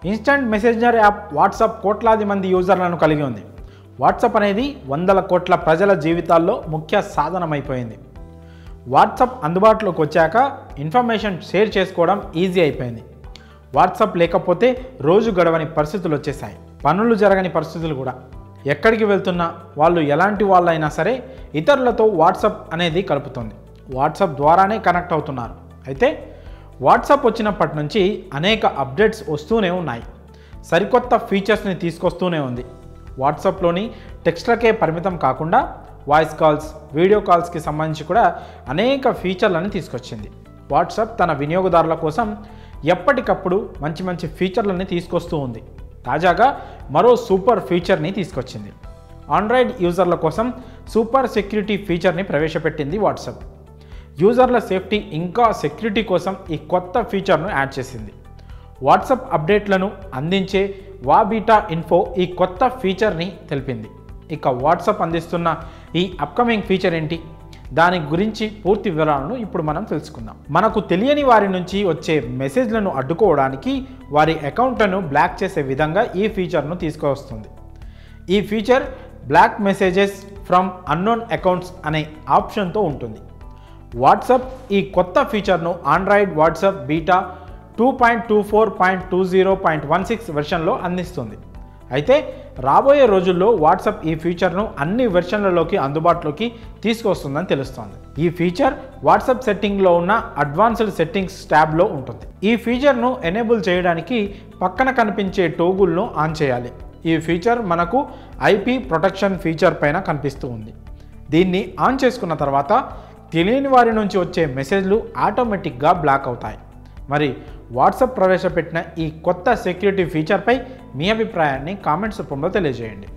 Instant messenger app WhatsApp కోట్లాది మంది యూజర్లను కలిగి ఉంది. వాట్సాప్ అనేది వందల కోట్ల ప్రజల జీవితాల్లో ముఖ్య సాధనమైపోయింది. వాట్సాప్ అందుబాటులోకి వచ్చాక ఇన్ఫర్మేషన్ షేర్ చేసుకోవడం ఈజీ అయిపోయింది. వాట్సాప్ లేకపోతే రోజు గడవని పరిస్థితులు వచ్చేసాయి. పనులు జరగని పరిస్థితులు కూడా. ఎక్కడికి వెళ్తున్నా వాళ్ళు ఎలాంటి వాళ్ళైనా సరే ఇతరులతో వాట్సాప్ అనేది కలుపుతుంది. వాట్సాప్ ద్వారానే కనెక్ట్ అవుతున్నారు. అయితే వాట్సాప్ వచ్చినప్పటి నుంచి అనేక అప్డేట్స్ వస్తూనే ఉన్నాయి. సరికొత్త ఫీచర్స్ని తీసుకొస్తూనే ఉంది. వాట్సాప్లోని టెక్స్ట్లకే పరిమితం కాకుండా వాయిస్ కాల్స్, వీడియో కాల్స్కి సంబంధించి కూడా అనేక ఫీచర్లను తీసుకొచ్చింది. వాట్సాప్ తన వినియోగదారుల కోసం ఎప్పటికప్పుడు మంచి మంచి ఫీచర్లని తీసుకొస్తూ ఉంది. తాజాగా మరో సూపర్ ఫీచర్ని తీసుకొచ్చింది. ఆండ్రాయిడ్ యూజర్ల కోసం సూపర్ సెక్యూరిటీ ఫీచర్ని ప్రవేశపెట్టింది వాట్సాప్. యూజర్ల సేఫ్టీ ఇంకా సెక్యూరిటీ కోసం ఈ కొత్త ఫీచర్ను యాడ్ చేసింది. వాట్సాప్ అప్డేట్లను అందించే వాబీటా ఇన్ఫో ఈ కొత్త ఫీచర్ని తెలిపింది. ఇక వాట్సాప్ అందిస్తున్న ఈ అప్కమింగ్ ఫీచర్ ఏంటి, దాని గురించి పూర్తి వివరాలను ఇప్పుడు మనం తెలుసుకుందాం. మనకు తెలియని వారి నుంచి వచ్చే మెసేజ్లను అడ్డుకోవడానికి వారి అకౌంట్లను బ్లాక్ చేసే విధంగా ఈ ఫీచర్ను తీసుకువస్తుంది. ఈ feature block messages from unknown accounts అనే ఆప్షన్తో ఉంటుంది. వాట్సాప్ ఈ కొత్త ఫీచర్ను ఆండ్రాయిడ్ వాట్సాప్ బీటా 2.24.20.16 వెర్షన్లో అందిస్తుంది. అయితే రాబోయే రోజుల్లో వాట్సాప్ ఈ ఫీచర్ను అన్ని వెర్షన్లలోకి అందుబాటులోకి తీసుకొస్తుందని తెలుస్తోంది. ఈ ఫీచర్ వాట్సాప్ సెట్టింగ్లో ఉన్న అడ్వాన్స్డ్ సెట్టింగ్స్ ట్యాబ్లో ఉంటుంది. ఈ ఫీచర్ను ఎనేబుల్ చేయడానికి పక్కన కనిపించే టోగుల్ను ఆన్ చేయాలి. ఈ ఫీచర్ మనకు ఐపీ ప్రొటెక్షన్ ఫీచర్ పైన కనిపిస్తూ ఉంది. దీన్ని ఆన్ చేసుకున్న తర్వాత తెలియని వారి నుంచి వచ్చే మెసేజ్లు ఆటోమేటిక్గా బ్లాక్ అవుతాయి. మరి వాట్సాప్ ప్రవేశపెట్టిన ఈ కొత్త సెక్యూరిటీ ఫీచర్పై మీ అభిప్రాయాన్ని కామెంట్స్ రూపంలో తెలియజేయండి.